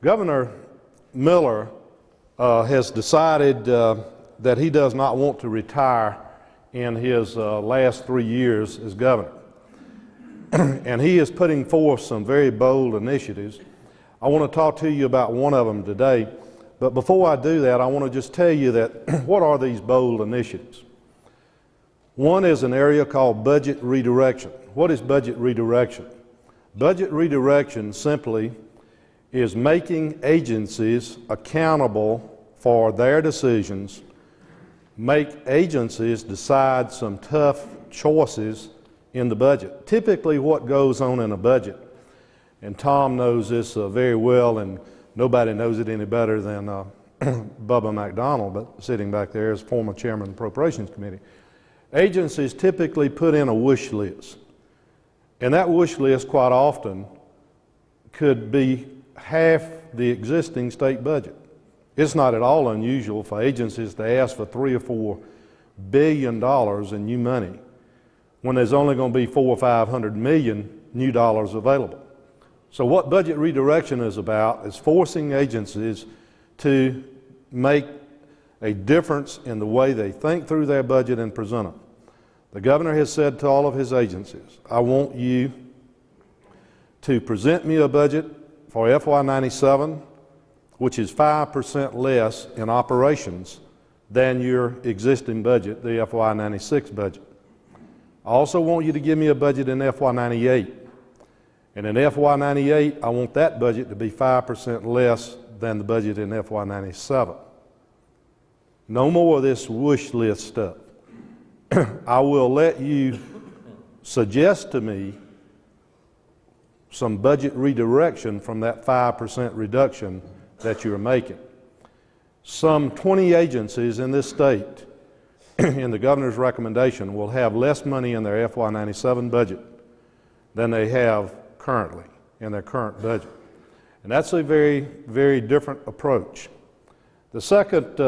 Governor Miller has decided that he does not want to retire in his last 3 years as governor. And he is putting forth some very bold initiatives. I want to talk to you about one of them today. But before I do that, I want to just tell you that what are these bold initiatives? One is an area called budget redirection. What is budget redirection? Budget redirection simply is making agencies accountable for their decisions, make agencies decide some tough choices in the budget. Typically what goes on in a budget, and Tom knows this very well, and nobody knows it any better than Bubba McDonald, but sitting back there as former chairman of the Appropriations Committee. Agencies typically put in a wish list, and that wish list quite often could be half the existing state budget. It's not at all unusual for agencies to ask for $3 or $4 billion in new money when there's only going to be $400 or $500 million new dollars available. So what budget redirection is about is forcing agencies to make a difference in the way they think through their budget and present it. The governor has said to all of his agencies, I want you to present me a budget for FY97, which is 5% less in operations than your existing budget, the FY96 budget. I also want you to give me a budget in FY98. And in FY98, I want that budget to be 5% less than the budget in FY97. No more of this wish list stuff. I will let you suggest to me some budget redirection from that 5% reduction that you're making. Some 20 agencies in this state, in the governor's recommendation, will have less money in their FY97 budget than they have currently in their current budget. And that's a very, very different approach. The second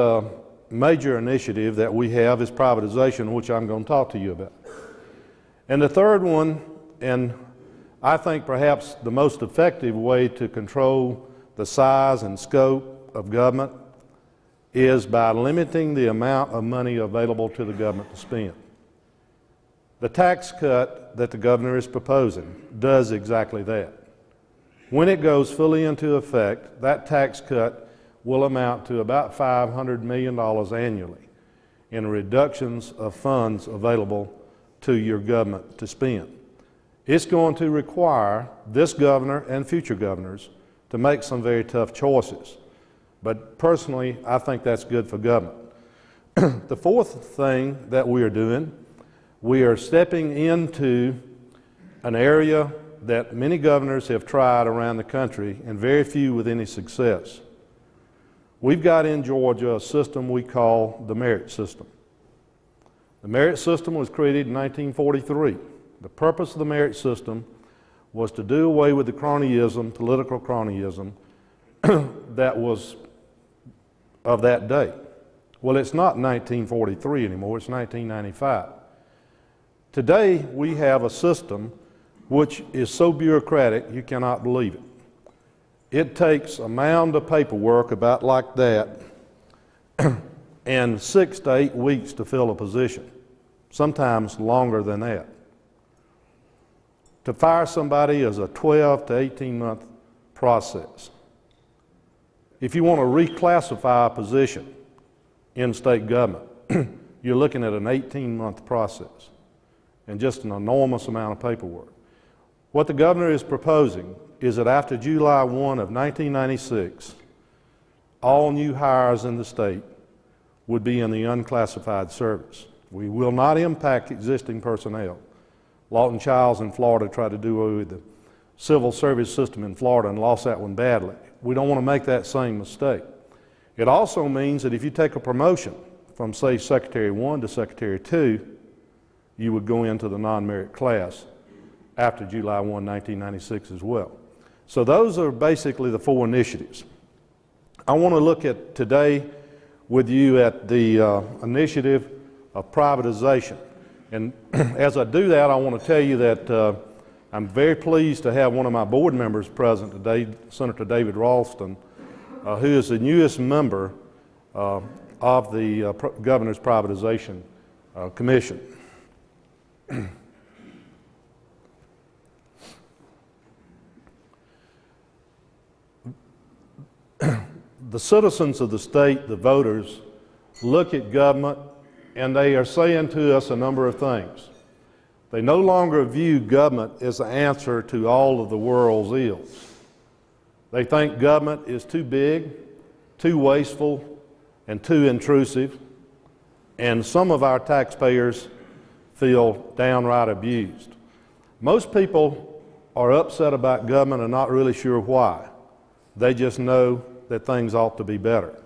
major initiative that we have is privatization, which I'm going to talk to you about. And the third one, and I think perhaps the most effective way to control the size and scope of government is by limiting the amount of money available to the government to spend. The tax cut that the governor is proposing does exactly that. When it goes fully into effect, that tax cut will amount to about $500 million annually in reductions of funds available to your government to spend. It's going to require this governor and future governors to make some very tough choices. But personally, I think that's good for government. The fourth thing that we are doing, we are stepping into an area that many governors have tried around the country and very few with any success. We've got in Georgia a system we call the merit system. The merit system was created in 1943. The purpose of the merit system was to do away with the cronyism, political cronyism, that was of that day. Well, it's not 1943 anymore, it's 1995. Today, we have a system which is so bureaucratic you cannot believe it. It takes a mound of paperwork about like that and 6 to 8 weeks to fill a position, sometimes longer than that. To fire somebody is a 12 to 18 month process. If you want to reclassify a position in state government, you're looking at an 18-month process and just an enormous amount of paperwork. What the governor is proposing is that after July 1 of 1996, all new hires in the state would be in the unclassified service. We will not impact existing personnel. Lawton Childs in Florida tried to do away with the civil service system in Florida and lost that one badly. We don't want to make that same mistake. It also means that if you take a promotion from, say, Secretary 1 to Secretary 2, you would go into the non-merit class after July 1, 1996 as well. So those are basically the 4 initiatives. I want to look at today with you at the initiative of privatization. And as I do that, I want to tell you that I'm very pleased to have one of my board members present today, Senator David Ralston, who is the newest member of the Governor's Privatization Commission. The citizens of the state, the voters, look at government and they are saying to us a number of things. They no longer view government as the answer to all of the world's ills. They think government is too big, too wasteful, and too intrusive, and some of our taxpayers feel downright abused. Most people are upset about government and not really sure why. They just know that things ought to be better.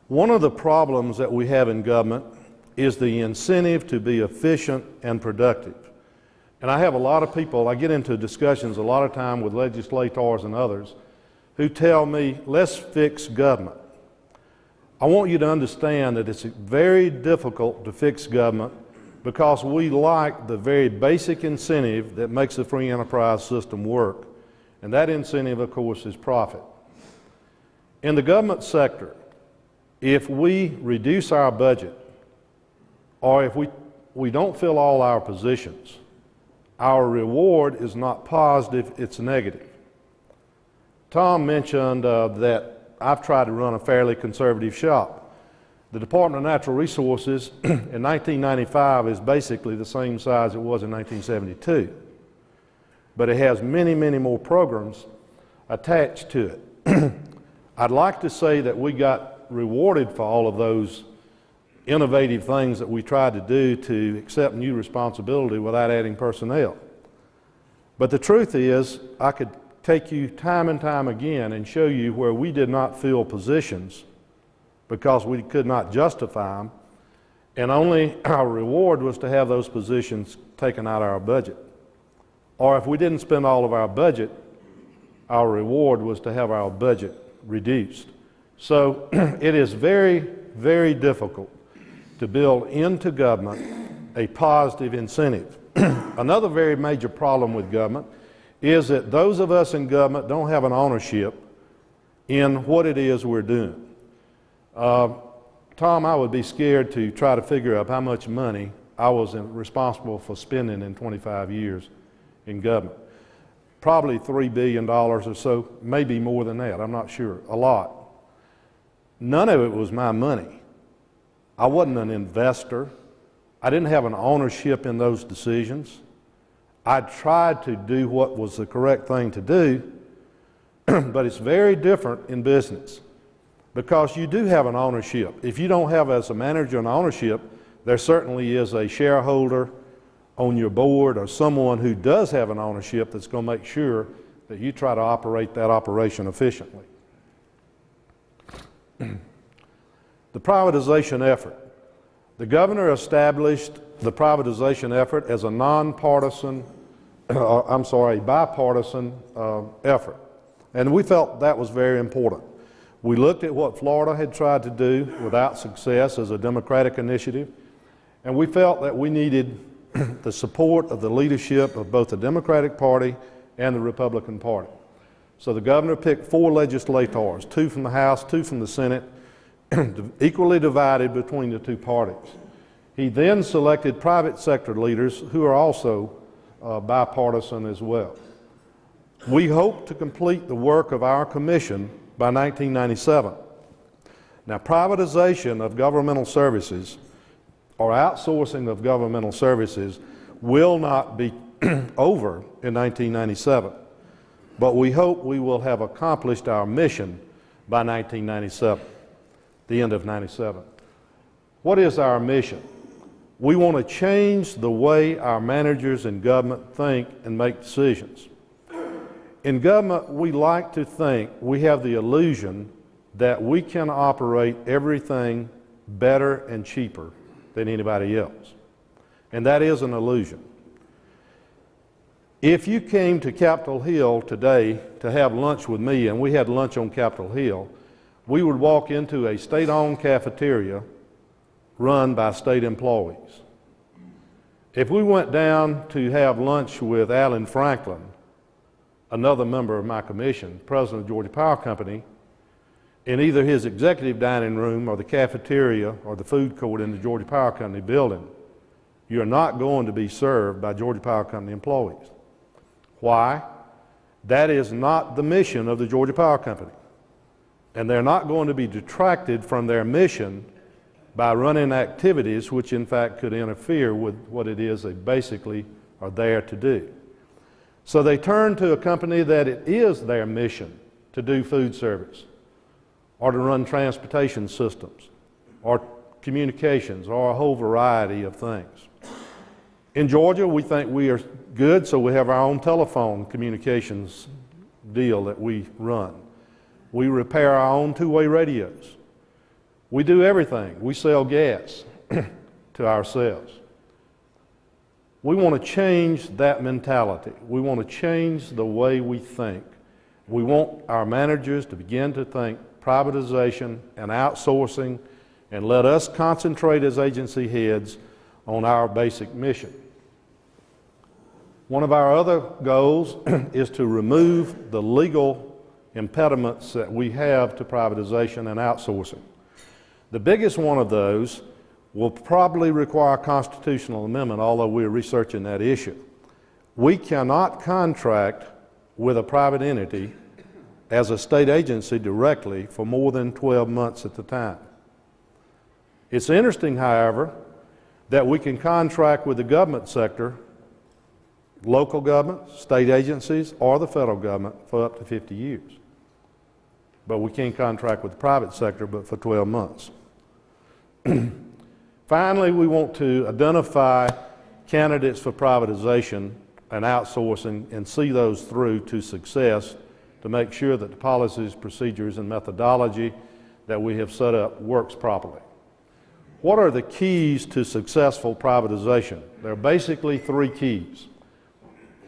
One of the problems that we have in government is the incentive to be efficient and productive. And I have a lot of people, I get into discussions a lot of time with legislators and others who tell me, let's fix government. I want you to understand that it's very difficult to fix government because we like the very basic incentive that makes the free enterprise system work. And that incentive, of course, is profit. In the government sector, if we reduce our budget or if we don't fill all our positions, our reward is not positive, it's negative. Tom mentioned that I've tried to run a fairly conservative shop. The Department of Natural Resources in 1995 is basically the same size it was in 1972. But it has many, many more programs attached to it. I'd like to say that we got rewarded for all of those innovative things that we tried to do to accept new responsibility without adding personnel. But the truth is, I could take you time and time again and show you where we did not fill positions because we could not justify them, and only our reward was to have those positions taken out of our budget. Or if we didn't spend all of our budget, our reward was to have our budget reduced. So it is very, very difficult to build into government a positive incentive. Another very major problem with government is that those of us in government don't have an ownership in what it is we're doing. Tom, I would be scared to try to figure out how much money I was responsible for spending in 25 years in government. Probably $3 billion or so, maybe more than that, I'm not sure, a lot. None of it was my money. I wasn't an investor. I didn't have an ownership in those decisions. I tried to do what was the correct thing to do, but it's very different in business because you do have an ownership. If you don't have as a manager an ownership, there certainly is a shareholder on your board or someone who does have an ownership that's going to make sure that you try to operate that operation efficiently. The privatization effort. The governor established the privatization effort as a bipartisan effort. And we felt that was very important. We looked at what Florida had tried to do without success as a Democratic initiative, and we felt that we needed the support of the leadership of both the Democratic Party and the Republican Party. So the governor picked 4 legislators, 2 from the House, 2 from the Senate, equally divided between the 2 parties. He then selected private sector leaders who are also bipartisan as well. We hope to complete the work of our commission by 1997. Now, privatization of governmental services or outsourcing of governmental services will not be over in 1997, but we hope we will have accomplished our mission by 1997, the end of 97. What is our mission? We want to change the way our managers in government think and make decisions. In government, we like to think we have the illusion that we can operate everything better and cheaper than anybody else. And that is an illusion. If you came to Capitol Hill today to have lunch with me, and we had lunch on Capitol Hill, we would walk into a state-owned cafeteria run by state employees. If we went down to have lunch with Alan Franklin another member of my commission, president of Georgia Power Company, in either his executive dining room or the cafeteria or the food court in the Georgia Power Company building, you're not going to be served by Georgia Power Company employees. Why? That is not the mission of the Georgia Power Company. And they're not going to be detracted from their mission by running activities which in fact could interfere with what it is they basically are there to do. So they turn to a company that it is their mission to do food service, or to run transportation systems, or communications, or a whole variety of things. In Georgia, we think we are good, so we have our own telephone communications deal that we run. We repair our own two-way radios. We do everything. We sell gas to ourselves. We want to change that mentality. We want to change the way we think. We want our managers to begin to think privatization and outsourcing, and let us concentrate as agency heads on our basic mission. One of our other goals is to remove the legal impediments that we have to privatization and outsourcing. The biggest one of those will probably require a constitutional amendment, although we're researching that issue. We cannot contract with a private entity as a state agency directly for more than 12 months at the time. It's interesting, however, that we can contract with the government sector, local government, state agencies, or the federal government for up to 50 years. But we can't contract with the private sector but for 12 months. Finally, we want to identify candidates for privatization and outsourcing and see those through to success to make sure that the policies, procedures, and methodology that we have set up works properly. What are the keys to successful privatization? There are basically three keys.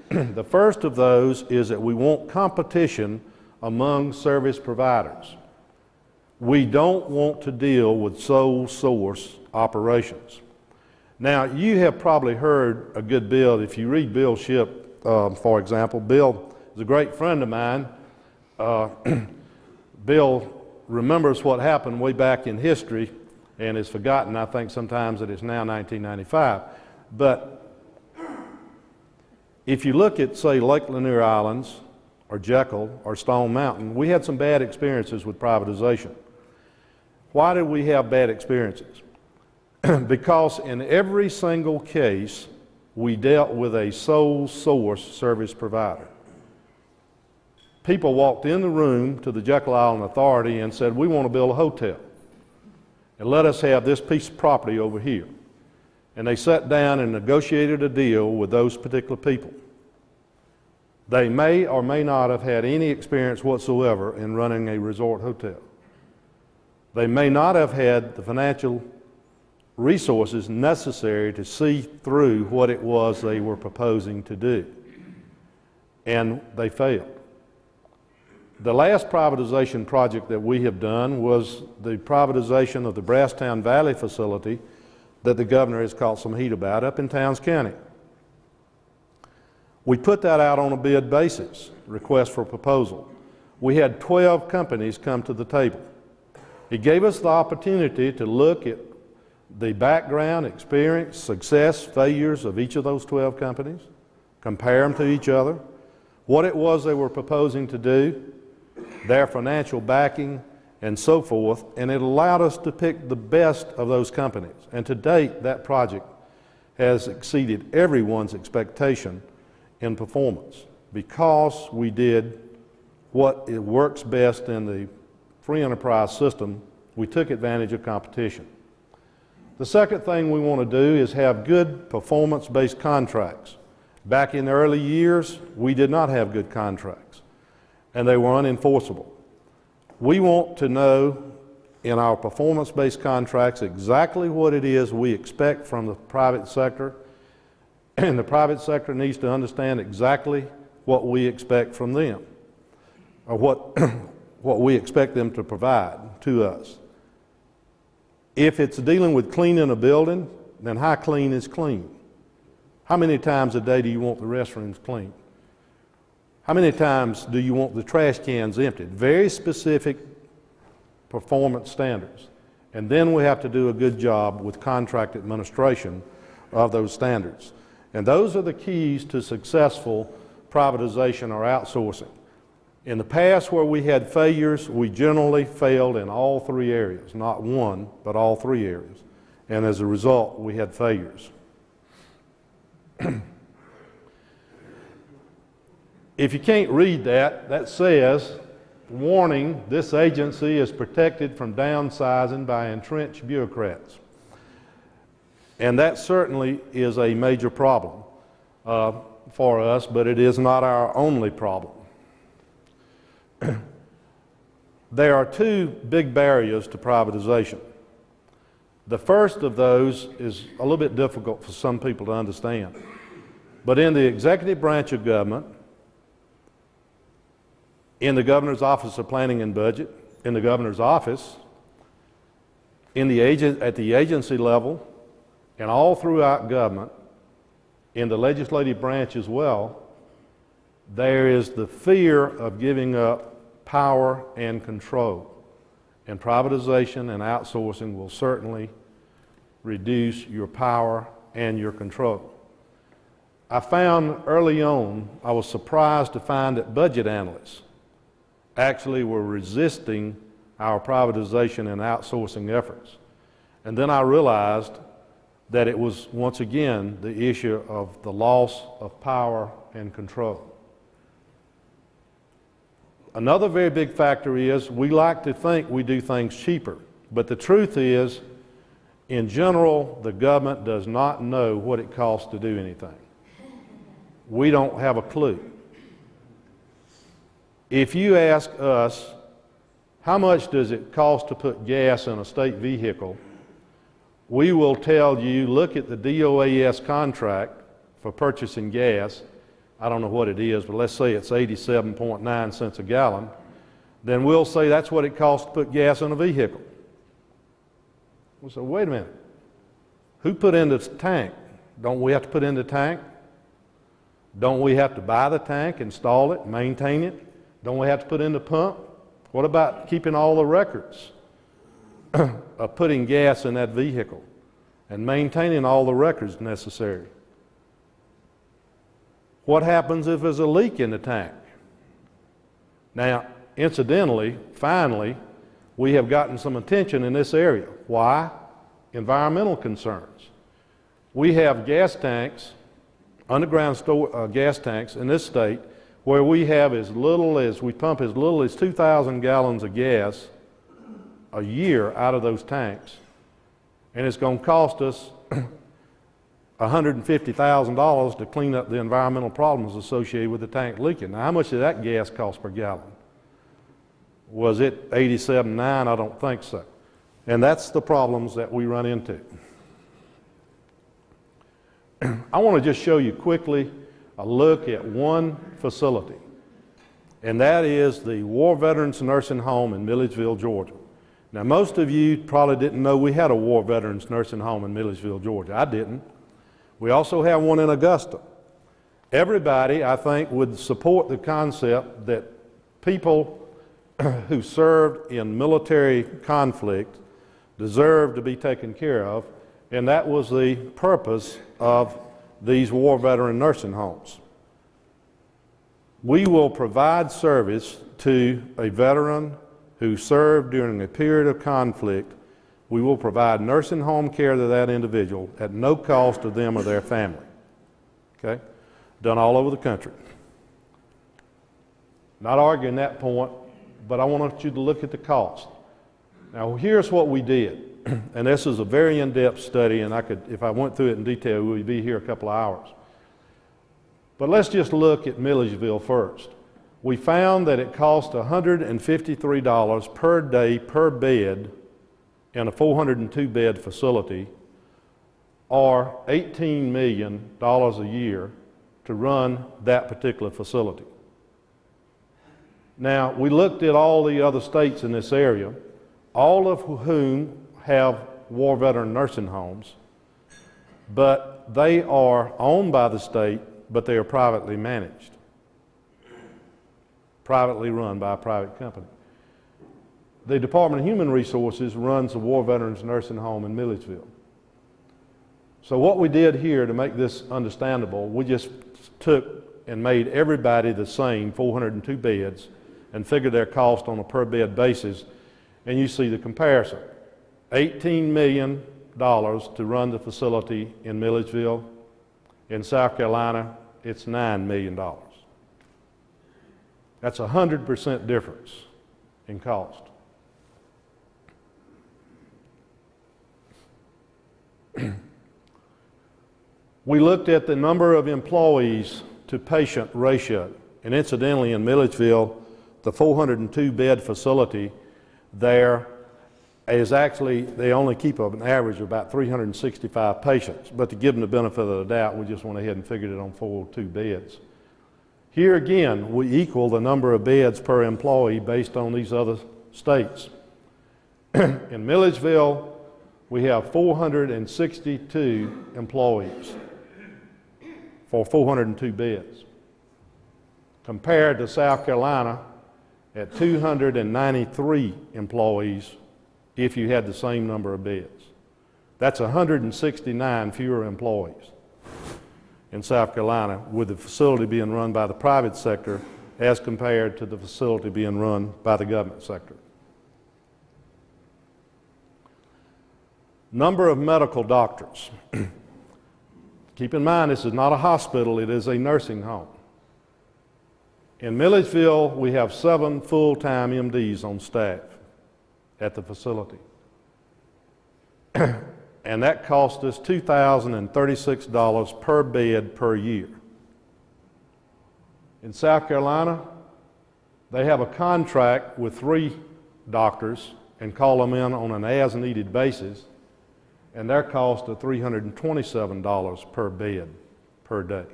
The first of those is that we want competition among service providers. We don't want to deal with sole source operations. Now, you have probably heard a good Bill. If you read Bill Shipp, for example, Bill is a great friend of mine. Bill remembers what happened way back in history and has forgotten, I think, sometimes that it's now 1995. But if you look at, say, Lake Lanier Islands or Jekyll or Stone Mountain, we had some bad experiences with privatization. Why did we have bad experiences? Because in every single case, we dealt with a sole source service provider. People walked in the room to the Jekyll Island Authority and said, we want to build a hotel, and let us have this piece of property over here. And they sat down and negotiated a deal with those particular people. They may or may not have had any experience whatsoever in running a resort hotel. They may not have had the financial resources necessary to see through what it was they were proposing to do. And they failed. The last privatization project that we have done was the privatization of the Brasstown Valley facility that the governor has caught some heat about up in Towns County. We put that out on a bid basis, request for proposal. We had 12 companies come to the table. It gave us the opportunity to look at the background, experience, success, failures of each of those 12 companies, compare them to each other, what it was they were proposing to do, their financial backing, and so forth, and it allowed us to pick the best of those companies. And to date, that project has exceeded everyone's expectation in performance because we did what it works best in the free enterprise system. We took advantage of competition. The second thing we want to do is have good performance-based contracts. Back in the early years, we did not have good contracts, and they were unenforceable. We want to know in our performance-based contracts exactly what it is we expect from the private sector, and the private sector needs to understand exactly what we expect from them, or what we expect them to provide to us. If it's dealing with cleaning a building, then how clean is clean? How many times a day do you want the restrooms clean? How many times do you want the trash cans emptied? Very specific performance standards. And then we have to do a good job with contract administration of those standards. And those are the keys to successful privatization or outsourcing. In the past where we had failures, we generally failed in all three areas, not one, but all three areas. And as a result, we had failures. If you can't read that, that says, warning, this agency is protected from downsizing by entrenched bureaucrats. And that certainly is a major problem for us, but it is not our only problem. There are two big barriers to privatization. The first of those is a little bit difficult for some people to understand. But in the executive branch of government, in the Governor's Office of Planning and Budget, in the Governor's office, at the agency level, and all throughout government, in the legislative branch as well, there is the fear of giving up power and control. And privatization and outsourcing will certainly reduce your power and your control. I found early on, I was surprised to find that budget analysts actually were resisting our privatization and outsourcing efforts. And then I realized that it was once again the issue of the loss of power and control. Another very big factor is we like to think we do things cheaper, but the truth is, in general, the government does not know what it costs to do anything. We don't have a clue. If you ask us, how much does it cost to put gas in a state vehicle, we will tell you, look at the DOAS contract for purchasing gas. I don't know what it is, but let's say it's 87.9 cents a gallon. Then we'll say that's what it costs to put gas in a vehicle. We'll say, wait a minute. Who put in the tank? Don't we have to put in the tank? Don't we have to buy the tank, install it, maintain it? Don't we have to put in the pump? What about keeping all the records of putting gas in that vehicle and maintaining all the records necessary? What happens if there's a leak in the tank? Now, incidentally, finally, we have gotten some attention in this area. Why? Environmental concerns. We have gas tanks, underground gas tanks in this state where we have we pump as little as 2,000 gallons of gas a year out of those tanks. And it's going to cost us $150,000 to clean up the environmental problems associated with the tank leaking. Now, how much did that gas cost per gallon? Was it 87.9? I don't think so. And that's the problems that we run into. I want to just show you quickly a look at one facility, and that is the War Veterans Nursing Home in Milledgeville, Georgia. Now, most of you probably didn't know we had a War Veterans Nursing Home in Milledgeville, Georgia. I didn't. We also have one in Augusta. Everybody, I think, would support the concept that people who served in military conflict deserve to be taken care of, and that was the purpose of these war veteran nursing homes. We will provide service to a veteran who served during a period of conflict. We will provide nursing home care to that individual at no cost to them or their family. Okay? Done all over the country. Not arguing that point, but I want you to look at the cost. Now, here's what we did. And this is a very in-depth study, and if I went through it in detail, we'd be here a couple of hours. But let's just look at Milledgeville first. We found that it cost $153 per day per bed in a 402-bed facility, or $18 million a year to run that particular facility. Now, we looked at all the other states in this area, all of whom have war veteran nursing homes, but they are owned by the state, but they are privately managed. privately run by a private company. The Department of Human Resources runs the War Veterans Nursing Home in Milledgeville. So what we did here to make this understandable, we just took and made everybody the same, 402 beds, and figured their cost on a per bed basis, and you see the comparison. $18 million to run the facility in Milledgeville. In South Carolina, it's $9 million. That's a 100% difference in cost. We looked at the number of employees to patient ratio, and incidentally in Milledgeville, the 402 bed facility there is actually, they only keep up an average of about 365 patients, but to give them the benefit of the doubt, we just went ahead and figured it on 402 beds. Here again, we equal the number of beds per employee based on these other states. In Milledgeville, we have 462 employees for 402 beds, compared to South Carolina at 293 employees if you had the same number of beds. That's 169 fewer employees in South Carolina, with the facility being run by the private sector as compared to the facility being run by the government sector. Number of medical doctors. Keep in mind, this is not a hospital, it is a nursing home. In Milledgeville, we have 7 full-time MDs on staff at the facility. And that cost us $2,036 per bed per year. In South Carolina, they have a contract with 3 doctors and call them in on an as-needed basis, and their cost of $327 per bed per day,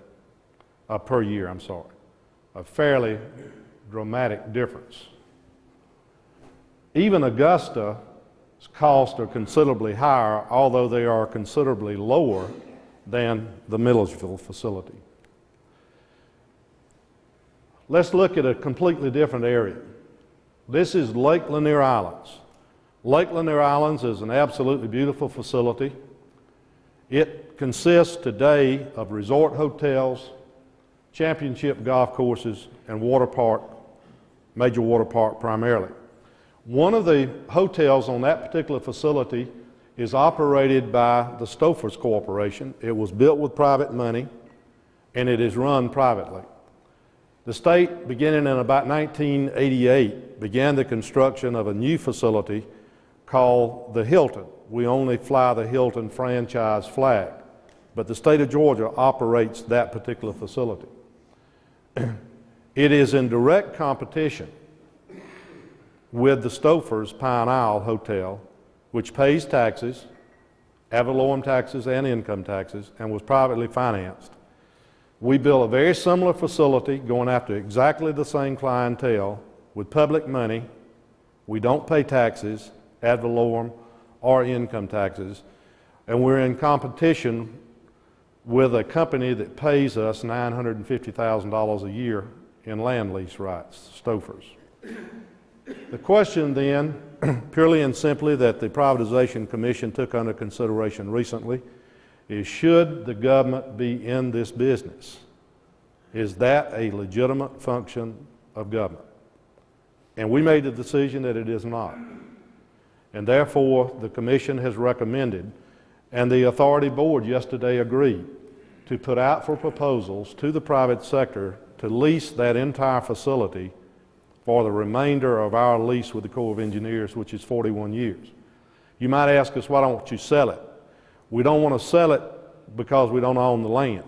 per year, I'm sorry. A fairly dramatic difference. Even Augusta's costs are considerably higher, although they are considerably lower than the Milledgeville facility. Let's look at a completely different area. This is Lake Lanier Islands. Lake Lanier Islands is an absolutely beautiful facility. It consists today of resort hotels, championship golf courses, and water park, major water park primarily. One of the hotels on that particular facility is operated by the Stouffer's Corporation. It was built with private money, and it is run privately. The state, beginning in about 1988, began the construction of a new facility called the Hilton. We only fly the Hilton franchise flag, but the state of Georgia operates that particular facility. It is in direct competition with the Stouffer's Pine Isle Hotel, which pays taxes, ad valorem taxes and income taxes, and was privately financed. We built a very similar facility going after exactly the same clientele with public money. We don't pay taxes, ad valorem, or income taxes, and we're in competition with a company that pays us $950,000 a year in land lease rights, Stouffer's. The question then, purely and simply, that the Privatization Commission took under consideration recently is, should the government be in this business? Is that a legitimate function of government? And we made the decision that it is not. And therefore, the Commission has recommended, and the Authority Board yesterday agreed, to put out for proposals to the private sector to lease that entire facility for the remainder of our lease with the Corps of Engineers, which is 41 years. You might ask us, why don't you sell it? We don't want to sell it because we don't own the land,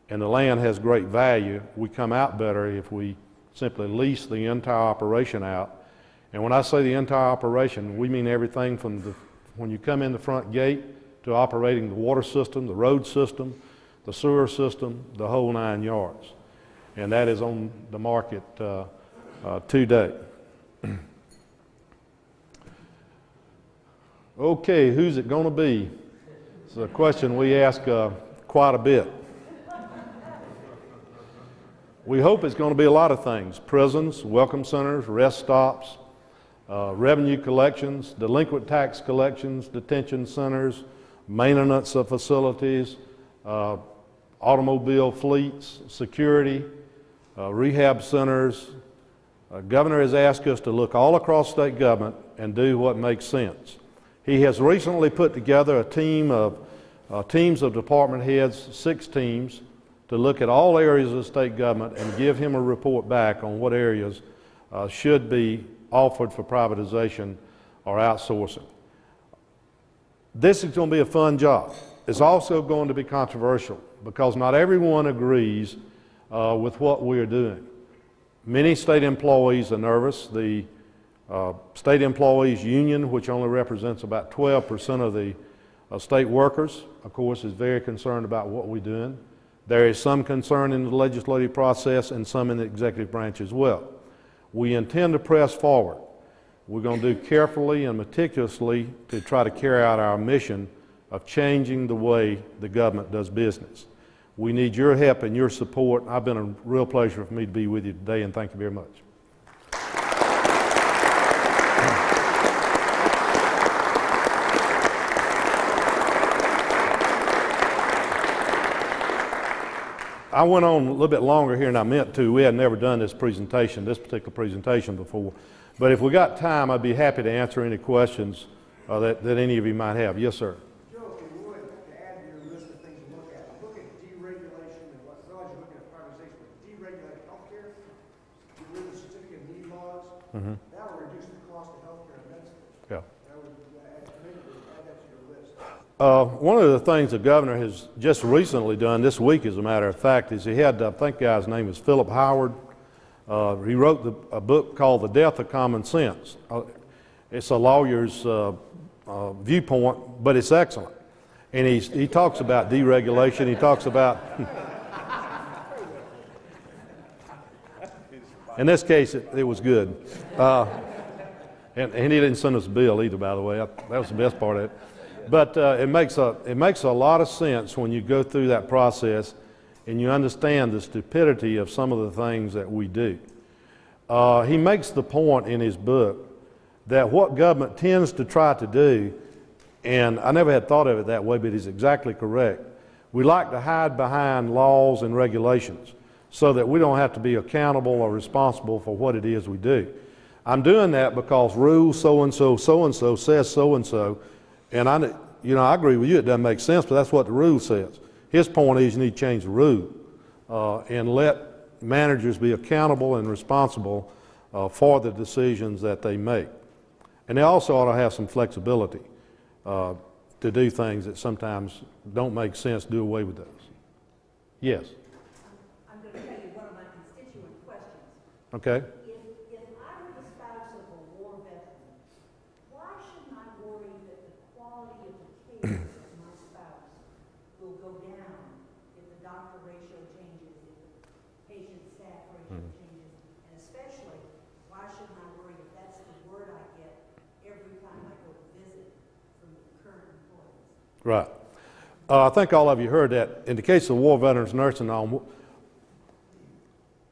and the land has great value. We come out better if we simply lease the entire operation out. And when I say the entire operation, we mean everything from when you come in the front gate to operating the water system, the road system, the sewer system, the whole 9 yards. And that is on the market today. Okay, who's it going to be? It's a question we ask quite a bit. We hope it's going to be a lot of things: prisons, welcome centers, rest stops, revenue collections, delinquent tax collections, detention centers, maintenance of facilities, automobile fleets, security, rehab centers. Governor has asked us to look all across state government and do what makes sense. He has recently put together a team of teams of department heads, 6 teams, to look at all areas of state government and give him a report back on what areas should be offered for privatization or outsourcing. This is going to be a fun job. It's also going to be controversial because not everyone agrees with what we are doing. Many state employees are nervous. The state employees union, which only represents about 12% of the state workers, of course, is very concerned about what we're doing. There is some concern in the legislative process and some in the executive branch as well. We intend to press forward. We're going to do carefully and meticulously to try to carry out our mission of changing the way the government does business. We need your help and your support. It's been a real pleasure for me to be with you today, and thank you very much. I went on a little bit longer here than I meant to. We had never done this particular presentation before. But if we got time, I'd be happy to answer any questions that any of you might have. Yes, sir. Joe, if you would, to add to your list of things to look at deregulation and what you're looking at privatization, deregulate healthcare, get rid of the certificate of need laws. That will reduce the cost of healthcare immensely. Yeah. That would add that to your list. One of the things the governor has just recently done, this week as a matter of fact, is he had, I think the guy's name is Philip Howard. He wrote a book called The Death of Common Sense. It's a lawyer's viewpoint, but it's excellent. And he talks about deregulation. He talks about, in this case, it was good. And he didn't send us a bill either, by the way. That was the best part of it. But it makes a lot of sense when you go through that process and you understand the stupidity of some of the things that we do. He makes the point in his book that what government tends to try to do, and I never had thought of it that way, but he's exactly correct. We like to hide behind laws and regulations so that we don't have to be accountable or responsible for what it is we do. I'm doing that because rule so-and-so, so-and-so says so-and-so, and I agree with you, it doesn't make sense, but that's what the rule says. His point is you need to change the rule and let managers be accountable and responsible for the decisions that they make. And they also ought to have some flexibility to do things that sometimes don't make sense, do away with those. Yes? I'm going to tell you one of my constituent questions. Okay. If I were the spouse of a war veteran, why shouldn't I worry that the quality of the care of my spouse will go down if the doctor ratio changes, if the patient-staff ratio changes, and especially, why shouldn't I worry if that's the word I get every time I go to visit from the current employees? Right. I think all of you heard that. In the case of War Veterans Nursing Home,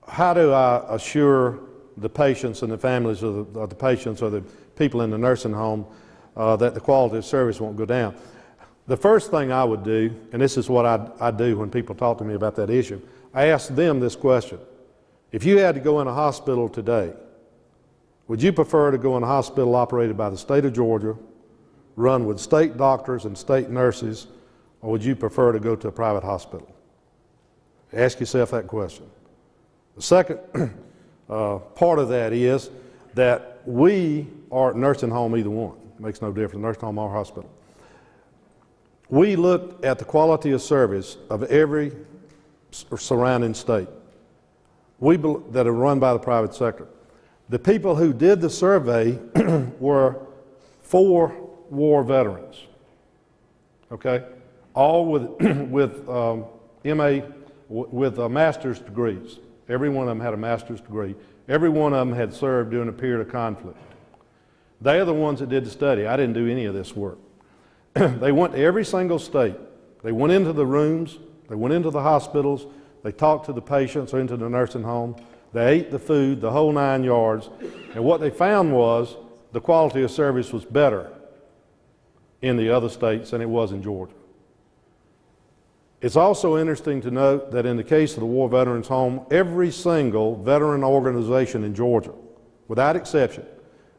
how do I assure the patients and the families of the patients or the people in the nursing home that the quality of service won't go down? The first thing I would do, and this is what I do when people talk to me about that issue, I ask them this question. If you had to go in a hospital today, would you prefer to go in a hospital operated by the state of Georgia, run with state doctors and state nurses, or would you prefer to go to a private hospital? Ask yourself that question. The second part of that is that we are at nursing home, either one. It makes no difference, nursing home or hospital. We look at the quality of service of every surrounding state that are run by the private sector. The people who did the survey were 4 war veterans, okay? All with master's degrees. Every one of them had a master's degree. Every one of them had served during a period of conflict. They are the ones that did the study. I didn't do any of this work. They went to every single state. They went into the rooms. They went into the hospitals. they talked to the patients or into the nursing home, they ate the food, the whole 9 yards, and what they found was the quality of service was better in the other states than it was in Georgia. It's also interesting to note that in the case of the War Veterans Home, every single veteran organization in Georgia, without exception,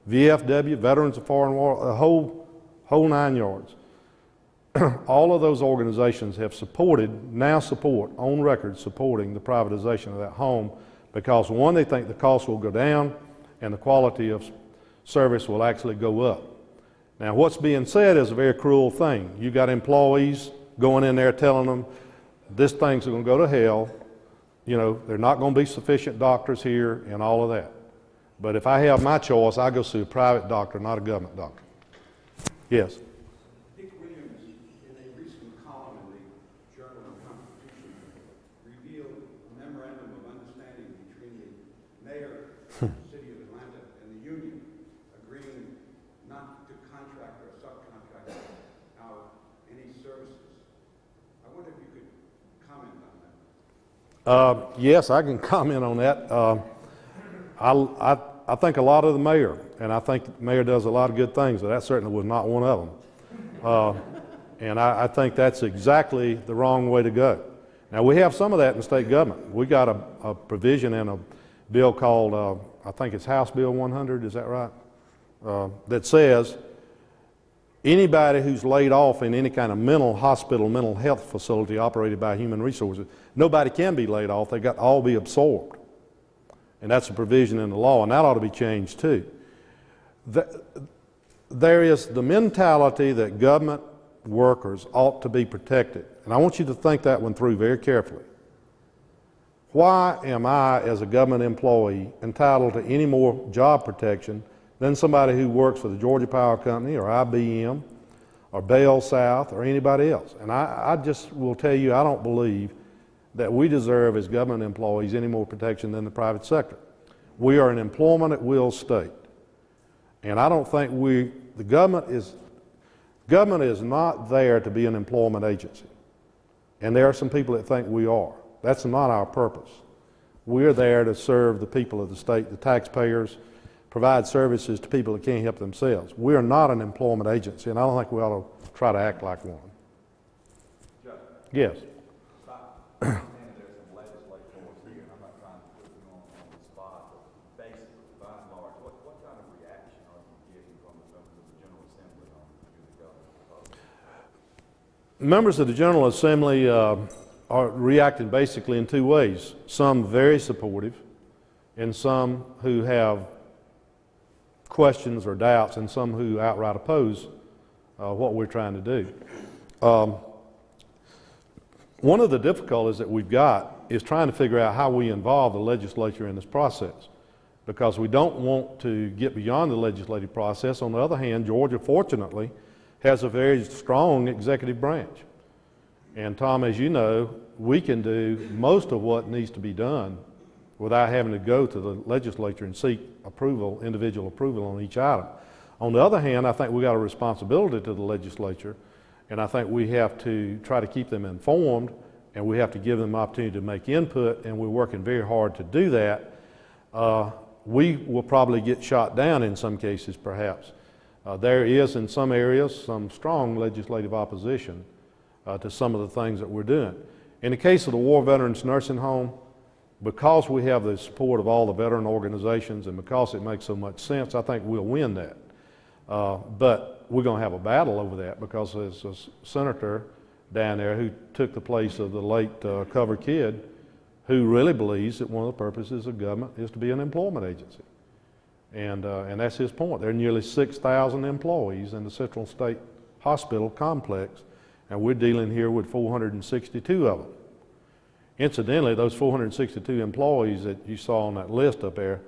VFW, Veterans of Foreign War, the whole 9 yards, all of those organizations have now support, on record, supporting the privatization of that home because, one, they think the cost will go down and the quality of service will actually go up. Now, what's being said is a very cruel thing. You got employees going in there telling them this thing's going to go to hell, you know, there are not going to be sufficient doctors here and all of that. But if I have my choice, I go see a private doctor, not a government doctor. Yes? Dick Williams, in a recent column in the Journal of Constitution, revealed a memorandum of understanding between the mayor of the city of Atlanta and the union, agreeing not to contract or subcontract out any services. I wonder if you could comment on that. Yes, I can comment on that. I think a lot of the mayor, and I think the mayor does a lot of good things, but that certainly was not one of them. And I think that's exactly the wrong way to go. Now, we have some of that in the state government. We got a provision in a bill called, I think it's House Bill 100, is that right? That says anybody who's laid off in any kind of mental hospital, mental health facility operated by Human Resources, nobody can be laid off. They got to all be absorbed. And that's a provision in the law, and that ought to be changed too. There is the mentality that government workers ought to be protected. And I want you to think that one through very carefully. Why am I, as a government employee, entitled to any more job protection than somebody who works for the Georgia Power Company or IBM or Bell South or anybody else? And I just will tell you, I don't believe that we deserve as government employees any more protection than the private sector. We are an employment at will state. And I don't think the government is not there to be an employment agency. And there are some people that think we are. That's not our purpose. We're there to serve the people of the state, the taxpayers, provide services to people that can't help themselves. We are not an employment agency, and I don't think we ought to try to act like one. Judge, Yes. I understand there's some legislators here, and I'm not trying to put you on the spot, but basically, by and large, what kind of reaction are you getting from the members of the General Assembly on the governor's proposal? Members of the General Assembly are reacting basically in two ways. Some very supportive, and some who have questions or doubts, and some who outright oppose what we're trying to do. One of the difficulties that we've got is trying to figure out how we involve the legislature in this process, because we don't want to get beyond the legislative process. On the other hand, Georgia, fortunately, has a very strong executive branch. And Tom, as you know, we can do most of what needs to be done without having to go to the legislature and seek approval, individual approval on each item. On the other hand, I think we got a responsibility to the legislature, and I think we have to try to keep them informed, and we have to give them the opportunity to make input, and we're working very hard to do that. We will probably get shot down in some cases, perhaps. There is, in some areas, some strong legislative opposition to some of the things that we're doing. In the case of the War Veterans Nursing Home, because we have the support of all the veteran organizations and because it makes so much sense, I think we'll win that. But we're going to have a battle over that, because there's a senator down there who took the place of the late Cover Kid, who really believes that one of the purposes of government is to be an employment agency. And that's his point. There are nearly 6,000 employees in the Central State Hospital complex, and we're dealing here with 462 of them. Incidentally, those 462 employees that you saw on that list up there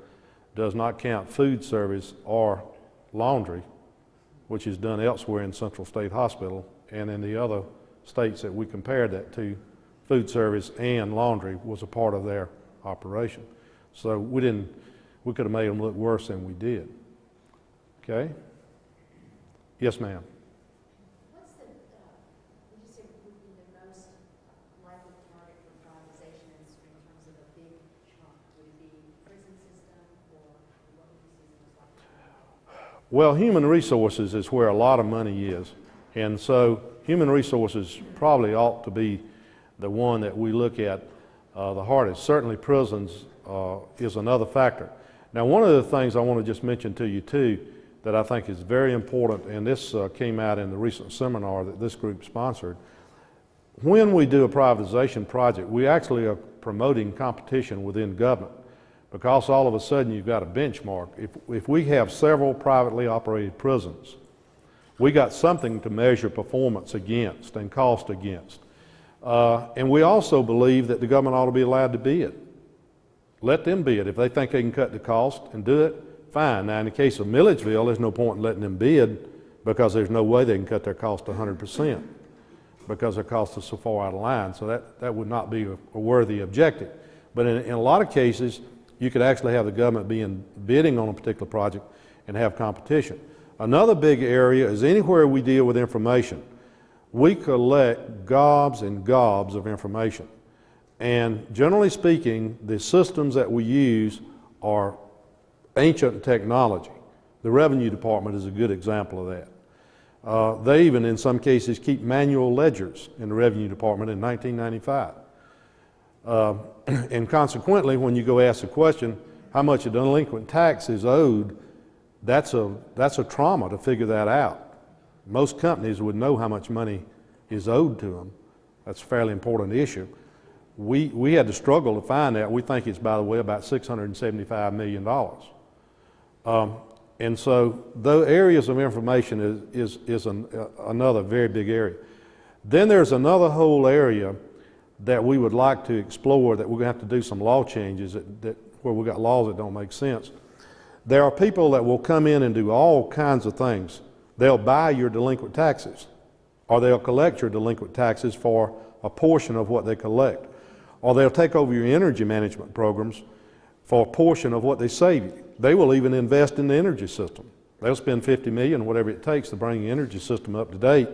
does not count food service or laundry, which is done elsewhere in Central State Hospital, and in the other states that we compared that to, food service and laundry was a part of their operation. So we could have made them look worse than we did. Okay? Yes, ma'am. What's the, would you say would be the most likely target for privatization in Well, human resources is where a lot of money is. And so human resources probably ought to be the one that we look at the hardest. Certainly prisons is another factor. Now, one of the things I want to just mention to you too that I think is very important, and this came out in the recent seminar that this group sponsored. When we do a privatization project, we actually are promoting competition within government, because all of a sudden you've got a benchmark. If we have several privately operated prisons, we got something to measure performance against and cost against. And we also believe that the government ought to be allowed to bid. Let them bid. If they think they can cut the cost and do it, fine. Now, in the case of Milledgeville, there's no point in letting them bid, because there's no way they can cut their cost to 100%, because their cost is so far out of line. So that would not be a worthy objective. But in a lot of cases, you could actually have the government bidding on a particular project and have competition. Another big area is anywhere we deal with information, we collect gobs and gobs of information. And generally speaking, the systems that we use are ancient technology. The Revenue Department is a good example of that. They even, in some cases, keep manual ledgers in the Revenue Department in 1995. And consequently, when you go ask the question, how much a delinquent tax is owed, that's a trauma to figure that out. Most companies would know how much money is owed to them. That's a fairly important issue. We had to struggle to find that. We think it's, by the way, about $675 million. And so the areas of information is another very big area. Then there's another whole area that we would like to explore, that we're going to have to do some law changes where we've got laws that don't make sense. There are people that will come in and do all kinds of things. They'll buy your delinquent taxes, or they'll collect your delinquent taxes for a portion of what they collect, or they'll take over your energy management programs for a portion of what they save you. They will even invest in the energy system. They'll spend $50 million, whatever it takes, to bring the energy system up to date,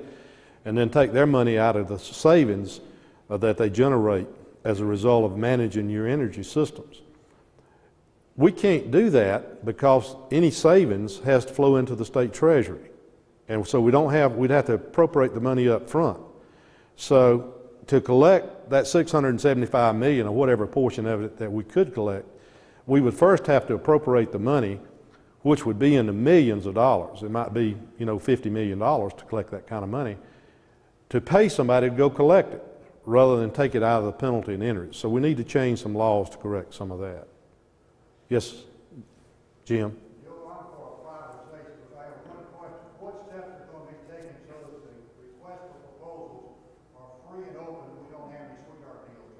and then take their money out of the savings that they generate as a result of managing your energy systems. We can't do that because any savings has to flow into the state treasury. And so we'd have to appropriate the money up front. So to collect that $675 million, or whatever portion of it that we could collect, we would first have to appropriate the money, which would be in the millions of dollars. It might be, $50 million to collect that kind of money, to pay somebody to go collect it, rather than take it out of the penalty and interest. So we need to change some laws to correct some of that. Yes, Jim? You're on for privatization, but I have one question. What steps are going to be taken so that the request for proposals are free and open, and we don't have any sweetheart deals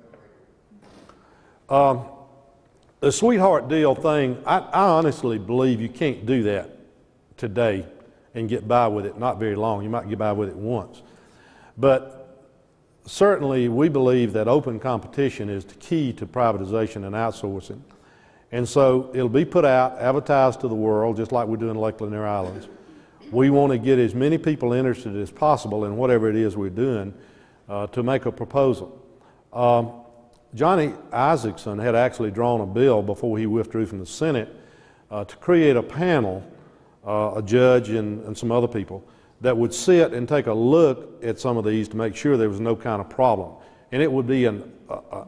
generated? The sweetheart deal thing, I honestly believe you can't do that today and get by with it. Not very long. You might get by with it once. But certainly we believe that open competition is the key to privatization and outsourcing. And so it'll be put out, advertised to the world, just like we do in Lake Lanier Islands. We want to get as many people interested as possible in whatever it is we're doing to make a proposal. Johnny Isaacson had actually drawn a bill before he withdrew from the Senate to create a panel, a judge and some other people, that would sit and take a look at some of these to make sure there was no kind of problem. And it would be an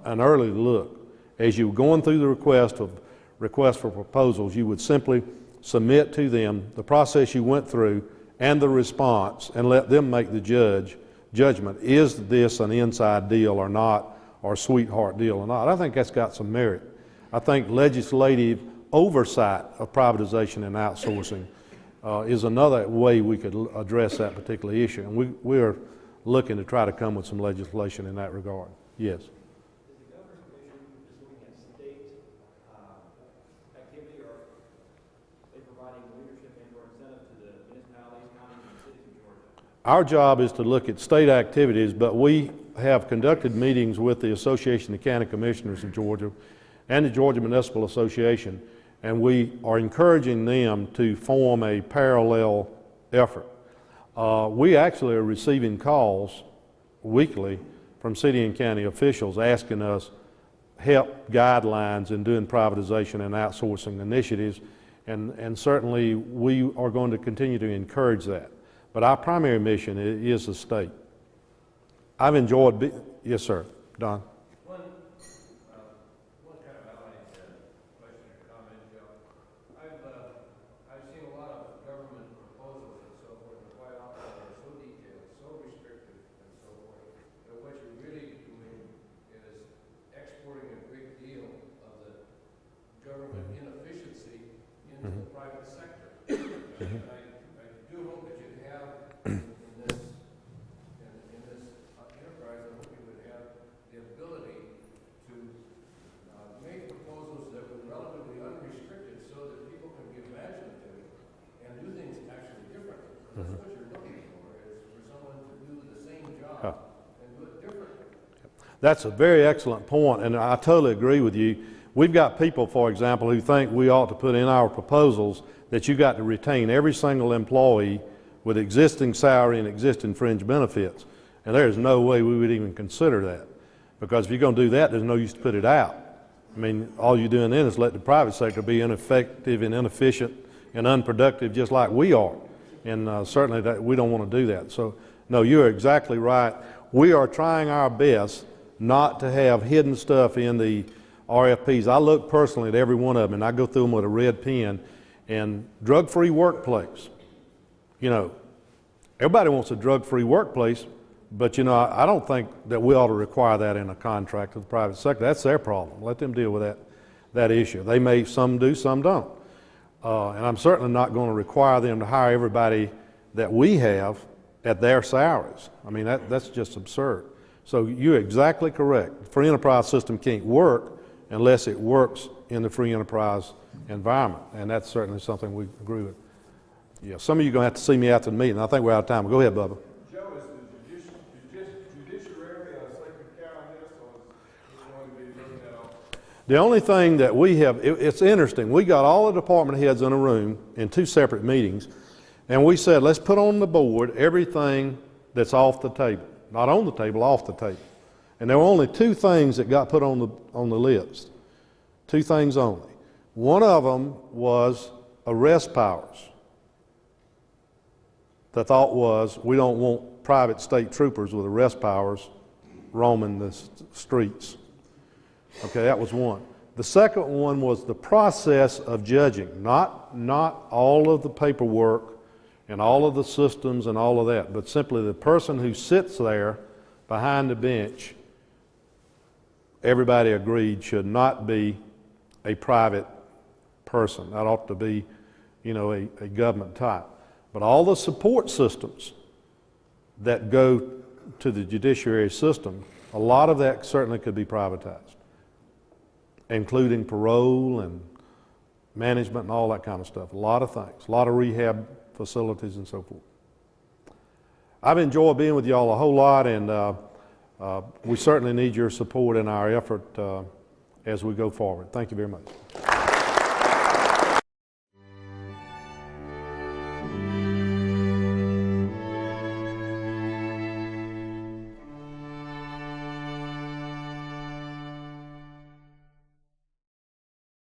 early look. As you were going through the request for proposals, you would simply submit to them the process you went through and the response, and let them make the judgment. Is this an inside deal or not, or a sweetheart deal or not? I think that's got some merit. I think legislative oversight of privatization and outsourcing is another way we could address that particular issue. And we are looking to try to come with some legislation in that regard. Yes? Is the Governor's Commission just looking at state activity, or are they providing leadership and or incentive to the municipalities, counties, and cities of Georgia? Our job is to look at state activities, but we have conducted meetings with the Association of County Commissioners of Georgia and the Georgia Municipal Association, and we are encouraging them to form a parallel effort. We actually are receiving calls weekly from city and county officials asking us help guidelines in doing privatization and outsourcing initiatives, And certainly we are going to continue to encourage that. But our primary mission is the state. I've enjoyed, yes, sir, Don. One kind of outline question or comment, Joe. I've seen a lot of government proposals and so forth, and quite often they're so detailed, so restrictive, and so forth, that what you're really doing is exporting a great deal of the government inefficiency into the private sector. And I do hope that you'd have in this enterprise, I hope you would have the ability to make proposals that were relatively unrestricted so that people can be imaginative and do things actually differently. That's what you're looking for, is for someone to do the same job and do it differently. That's a very excellent point, and I totally agree with you. We've got people, for example, who think we ought to put in our proposals that you got to retain every single employee with existing salary and existing fringe benefits. And there's no way we would even consider that. Because if you're going to do that, there's no use to put it out. I mean, all you're doing then is let the private sector be ineffective and inefficient and unproductive just like we are. And certainly we don't want to do that. So, no, you're exactly right. We are trying our best not to have hidden stuff in the RFPs. I look personally at every one of them, and I go through them with a red pen. And drug-free workplace, you know, everybody wants a drug-free workplace, but, you know, I don't think that we ought to require that in a contract with the private sector. That's their problem. Let them deal with that issue. They may, some do, some don't. And I'm certainly not going to require them to hire everybody that we have at their salaries. I mean, that's just absurd. So you're exactly correct. The free enterprise system can't work unless it works in the free enterprise environment, and that's certainly something we agree with. Yeah, some of you are going to have to see me after the meeting. I think we're out of time. Go ahead, Bubba. Joe, is the judiciary a sacred cow in this, or is it going to be looking at all? The only thing that we have, it's interesting, we got all the department heads in a room in 2 separate meetings, and we said, let's put on the board everything that's off the table. Not on the table, off the table. And there were only 2 things that got put on the list. 2 things only. One of them was arrest powers. The thought was, we don't want private state troopers with arrest powers roaming the streets. Okay, that was one. The second one was the process of judging, not all of the paperwork and all of the systems and all of that, but simply the person who sits there behind the bench, everybody agreed should not be a private person. That ought to be, you know, a government type. But all the support systems that go to the judiciary system, a lot of that certainly could be privatized, including parole and management and all that kind of stuff. A lot of things, a lot of rehab facilities and so forth. I've enjoyed being with y'all a whole lot, and we certainly need your support in our effort as we go forward. Thank you very much.